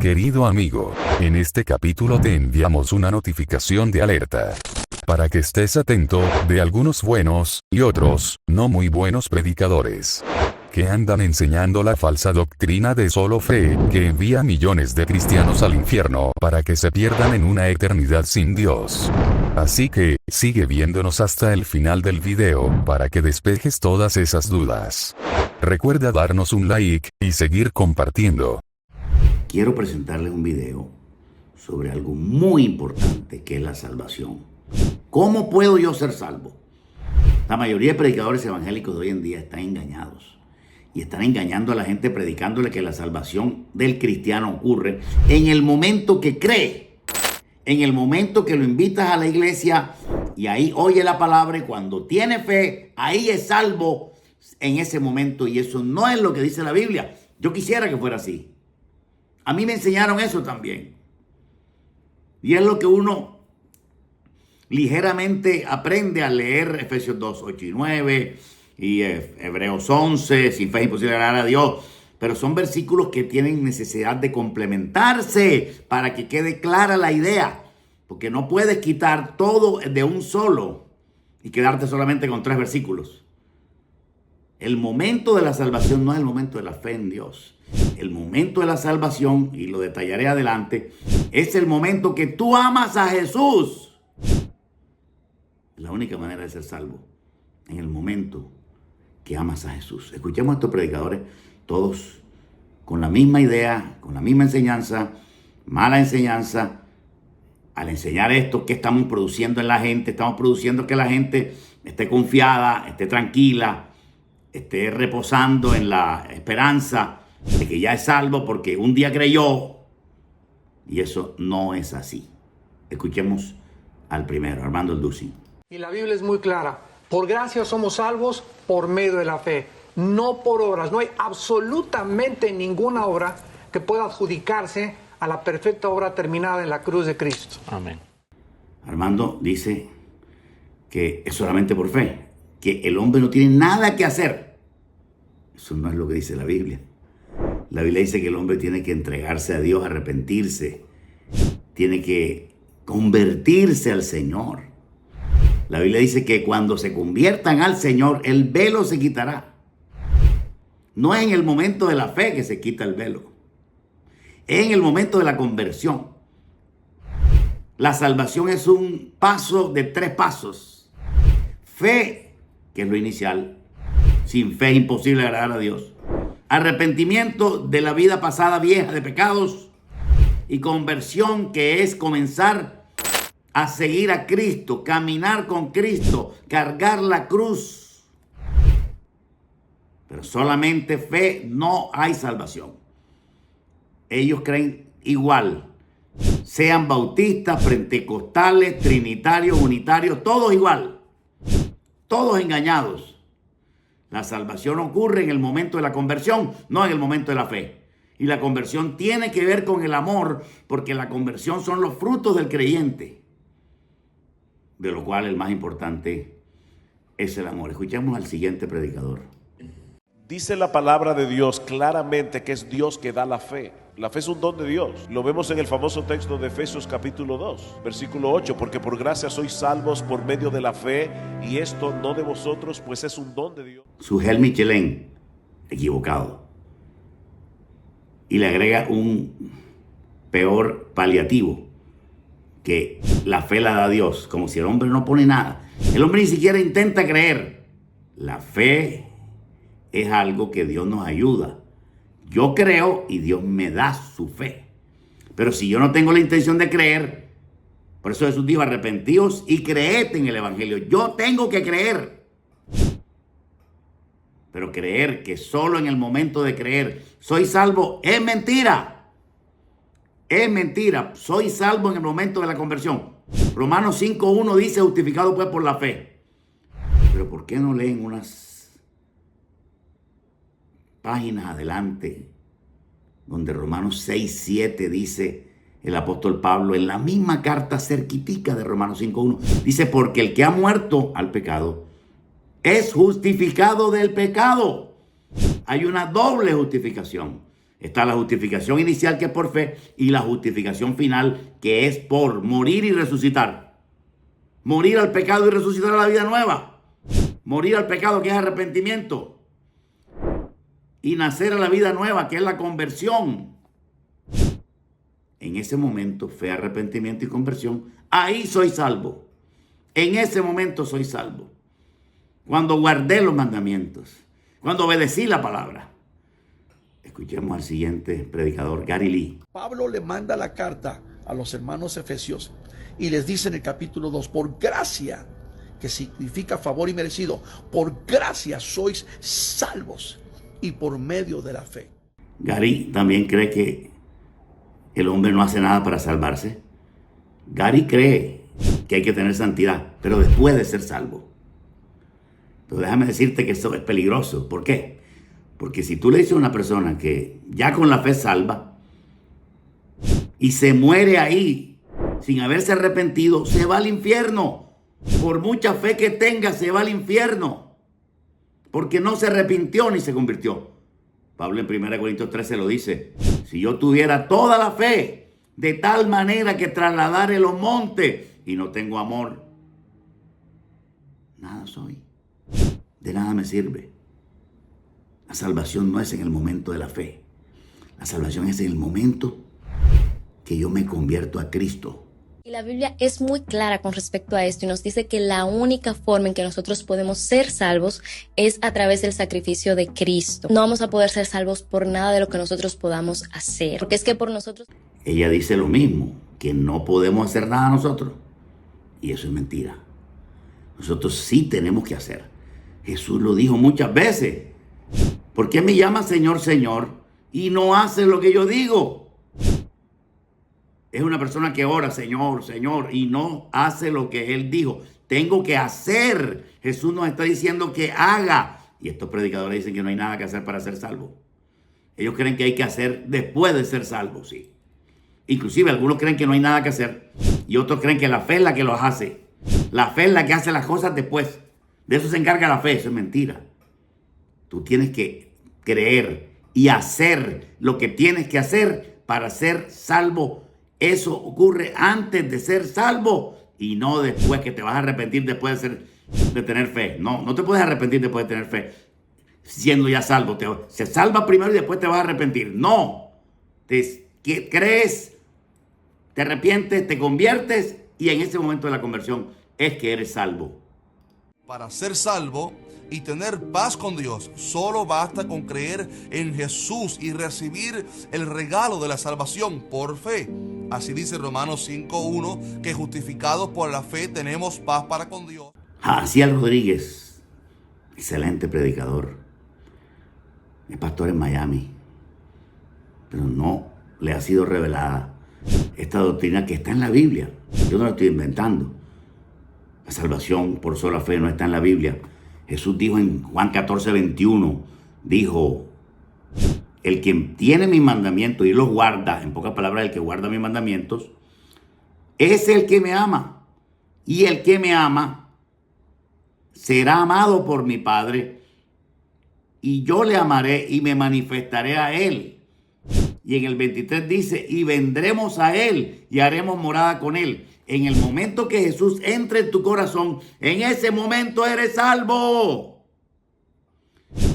Querido amigo, en este capítulo te enviamos una notificación de alerta. Para que estés atento de algunos buenos, y otros, no muy buenos predicadores, que andan enseñando la falsa doctrina de solo fe, que envía a millones de cristianos al infierno para que se pierdan en una eternidad sin Dios. Así que, sigue viéndonos hasta el final del video, para que despejes todas esas dudas. Recuerda darnos un like, y seguir compartiendo. Quiero presentarles un video sobre algo muy importante que es la salvación. ¿Cómo puedo yo ser salvo? La mayoría de predicadores evangélicos de hoy en día están engañados. Y están engañando a la gente predicándole que la salvación del cristiano ocurre en el momento que cree. En el momento que lo invitas a la iglesia y ahí oye la palabra y cuando tiene fe, ahí es salvo en ese momento. Y eso no es lo que dice la Biblia. Yo quisiera que fuera así. A mí me enseñaron eso también. Y es lo que uno ligeramente aprende al leer Efesios 2, 8 y 9 y Hebreos 11, sin fe es imposible agradar a Dios. Pero son versículos que tienen necesidad de complementarse para que quede clara la idea. Porque no puedes quitar todo de un solo y quedarte solamente con 3 versículos. El momento de la salvación no es el momento de la fe en Dios. El momento de la salvación, y lo detallaré adelante, es el momento que tú amas a Jesús. La única manera de ser salvo, en el momento que amas a Jesús. Escuchemos a estos predicadores, todos con la misma idea, con la misma enseñanza, mala enseñanza. Al enseñar esto, ¿qué estamos produciendo en la gente? Estamos produciendo que la gente esté confiada, esté tranquila, esté reposando en la esperanza de que ya es salvo porque un día creyó. Y eso no es así. Escuchemos al primero, Armando El Ducing. Y la Biblia es muy clara. Por gracia somos salvos por medio de la fe, no por obras. No hay absolutamente ninguna obra que pueda adjudicarse a la perfecta obra terminada en la cruz de Cristo. Amén. Armando dice que es solamente por fe, que el hombre no tiene nada que hacer. Eso no es lo que dice la Biblia. La Biblia dice que el hombre tiene que entregarse a Dios, arrepentirse, tiene que convertirse al Señor. La Biblia dice que cuando se conviertan al Señor, el velo se quitará. No es en el momento de la fe que se quita el velo, es en el momento de la conversión. La salvación es un paso de 3 pasos. Fe, que es lo inicial. Sin fe es imposible agradar a Dios. Arrepentimiento de la vida pasada vieja de pecados. Y conversión, que es comenzar a seguir a Cristo, caminar con Cristo, cargar la cruz. Pero solamente fe, no hay salvación. Ellos creen igual. Sean bautistas, pentecostales, trinitarios, unitarios, todos igual. Todos engañados. La salvación ocurre en el momento de la conversión, no en el momento de la fe. Y la conversión tiene que ver con el amor, porque la conversión son los frutos del creyente. De lo cual el más importante es el amor. Escuchemos al siguiente predicador. Dice la palabra de Dios claramente que es Dios que da la fe. La fe es un don de Dios. Lo vemos en el famoso texto de Efesios capítulo 2, versículo 8. Porque por gracia sois salvos por medio de la fe, y esto no de vosotros, pues es un don de Dios. Sujel Michelén, equivocado. Y le agrega un peor paliativo, que la fe la da Dios, como si el hombre no pone nada. El hombre ni siquiera intenta creer. La fe es algo que Dios nos ayuda. Yo creo y Dios me da su fe. Pero si yo no tengo la intención de creer, por eso Jesús dijo, arrepentíos y creed en el evangelio. Yo tengo que creer. Pero creer que solo en el momento de creer soy salvo es mentira. Es mentira. Soy salvo en el momento de la conversión. Romanos 5:1 dice, justificado pues por la fe. Pero ¿por qué no leen unas páginas adelante, donde Romanos 6:7 dice el apóstol Pablo, en la misma carta cerquitica de Romanos 5:1, dice, porque el que ha muerto al pecado es justificado del pecado. Hay una doble justificación. Está la justificación inicial, que es por fe, y la justificación final, que es por morir y resucitar. Morir al pecado y resucitar a la vida nueva. Morir al pecado, que es arrepentimiento. Y nacer a la vida nueva, que es la conversión. En ese momento, fe, arrepentimiento y conversión, ahí soy salvo. En ese momento soy salvo. Cuando guardé los mandamientos, cuando obedecí la palabra. Escuchemos al siguiente predicador, Gary Lee. Pablo le manda la carta a los hermanos efesios y les dice en el capítulo 2, por gracia, que significa favor y merecido, por gracia sois salvos y por medio de la fe. Gary también cree que el hombre no hace nada para salvarse. Gary cree que hay que tener santidad, pero después de ser salvo. Pero déjame decirte que eso es peligroso. ¿Por qué? Porque si tú le dices a una persona que ya con la fe salva y se muere ahí sin haberse arrepentido, se va al infierno. Por mucha fe que tenga, se va al infierno. Porque no se arrepintió ni se convirtió. Pablo en 1 Corintios 13 lo dice. Si yo tuviera toda la fe, de tal manera que trasladare los montes, y no tengo amor, nada soy. De nada me sirve. La salvación no es en el momento de la fe. La salvación es en el momento que yo me convierto a Cristo. Y la Biblia es muy clara con respecto a esto y nos dice que la única forma en que nosotros podemos ser salvos es a través del sacrificio de Cristo. No vamos a poder ser salvos por nada de lo que nosotros podamos hacer, porque es que por nosotros... Ella dice lo mismo, que no podemos hacer nada nosotros. Y eso es mentira. Nosotros sí tenemos que hacer. Jesús lo dijo muchas veces. ¿Por qué me llama Señor, Señor y no hace lo que yo digo? Es una persona que ora, Señor, Señor, y no hace lo que Él dijo. Tengo que hacer. Jesús nos está diciendo que haga. Y estos predicadores dicen que no hay nada que hacer para ser salvo. Ellos creen que hay que hacer después de ser salvo, sí. Inclusive algunos creen que no hay nada que hacer. Y otros creen que la fe es la que los hace. La fe es la que hace las cosas después. De eso se encarga la fe. Eso es mentira. Tú tienes que creer y hacer lo que tienes que hacer para ser salvo. Eso ocurre antes de ser salvo y no después, que te vas a arrepentir después de tener fe. No te puedes arrepentir después de tener fe siendo ya salvo. Se salva primero y después te vas a arrepentir. No. Crees, te arrepientes, te conviertes y en ese momento de la conversión es que eres salvo. Para ser salvo y tener paz con Dios, solo basta con creer en Jesús y recibir el regalo de la salvación por fe. Así dice Romanos 5:1, que justificados por la fe tenemos paz para con Dios. Jaciel Rodríguez, excelente predicador, es pastor en Miami, pero no le ha sido revelada esta doctrina que está en la Biblia. Yo no la estoy inventando. La salvación por sola fe no está en la Biblia. Jesús dijo en Juan 14:21, dijo, el que tiene mis mandamientos y los guarda, en pocas palabras, el que guarda mis mandamientos, es el que me ama. Y el que me ama será amado por mi Padre, y yo le amaré y me manifestaré a él. Y en el 23 dice, y vendremos a él y haremos morada con él. En el momento que Jesús entre en tu corazón, en ese momento eres salvo.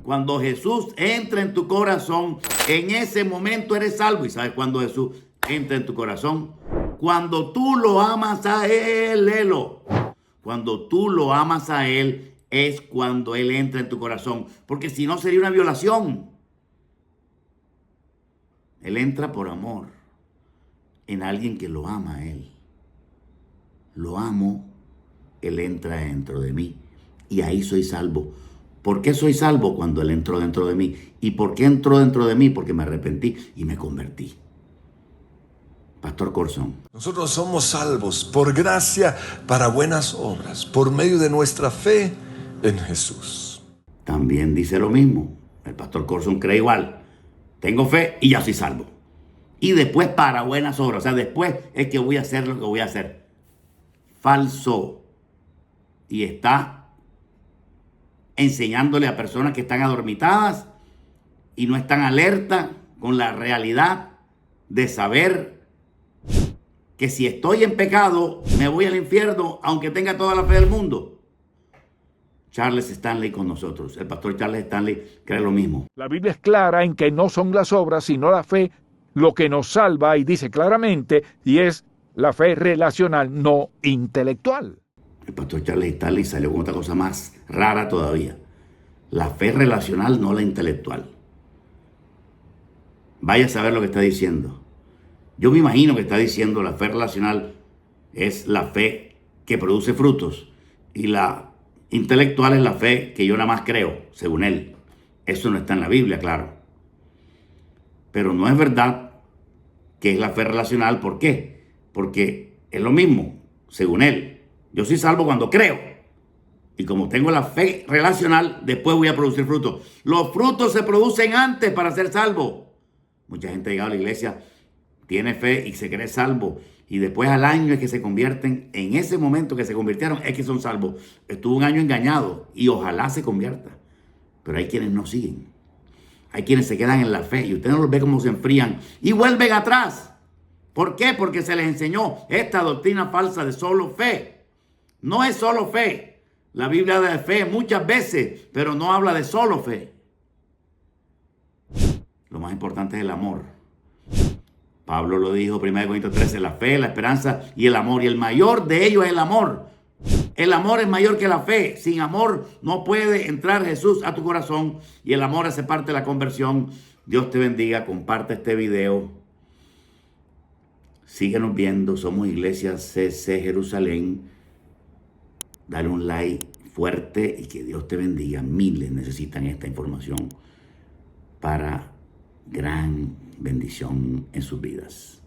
Cuando Jesús entra en tu corazón, en ese momento eres salvo. ¿Y sabes cuándo Jesús entra en tu corazón? Cuando tú lo amas a Él, léelo. Cuando tú lo amas a Él, es cuando Él entra en tu corazón. Porque si no sería una violación. Él entra por amor en alguien que lo ama a Él. Lo amo, Él entra dentro de mí y ahí soy salvo. ¿Por qué soy salvo? Cuando Él entró dentro de mí. ¿Y por qué entró dentro de mí? Porque me arrepentí y me convertí. Pastor Corzón. Nosotros somos salvos por gracia para buenas obras, por medio de nuestra fe en Jesús. También dice lo mismo. El pastor Corzón cree igual. Tengo fe y ya soy salvo. Y después para buenas obras. O sea, después es que voy a hacer lo que voy a hacer. Falso. Y está enseñándole a personas que están adormitadas y no están alerta con la realidad de saber que si estoy en pecado, me voy al infierno, aunque tenga toda la fe del mundo. Charles Stanley con nosotros. El pastor Charles Stanley cree lo mismo. La Biblia es clara en que no son las obras, sino la fe, lo que nos salva, y dice claramente, y es la fe relacional, no intelectual. El pastor Charles Stanley salió con otra cosa más rara todavía. La fe relacional, no la intelectual. Vaya a saber lo que está diciendo. Yo me imagino que está diciendo la fe relacional es la fe que produce frutos y la intelectual es la fe que yo nada más creo, según él. Eso no está en la Biblia, claro. Pero no es verdad que es la fe relacional. ¿Por qué? Porque es lo mismo, según él. Yo soy salvo cuando creo. Y como tengo la fe relacional, después voy a producir frutos. Los frutos se producen antes para ser salvo. Mucha gente ha llegado a la iglesia, tiene fe y se cree salvo. Y después al año es que se convierten. En ese momento que se convirtieron es que son salvos. Estuvo un año engañado y ojalá se convierta. Pero hay quienes no siguen. Hay quienes se quedan en la fe y usted no los ve cómo se enfrían y vuelven atrás. ¿Por qué? Porque se les enseñó esta doctrina falsa de solo fe. No es solo fe. La Biblia habla de fe muchas veces, pero no habla de solo fe. Lo más importante es el amor. Pablo lo dijo, 1 Corintios 13, la fe, la esperanza y el amor. Y el mayor de ellos es el amor. El amor es mayor que la fe. Sin amor no puede entrar Jesús a tu corazón. Y el amor hace parte de la conversión. Dios te bendiga. Comparte este video. Síguenos viendo. Somos Iglesia CC Jerusalén. Dale un like fuerte y que Dios te bendiga. Miles necesitan esta información para gran bendición en sus vidas.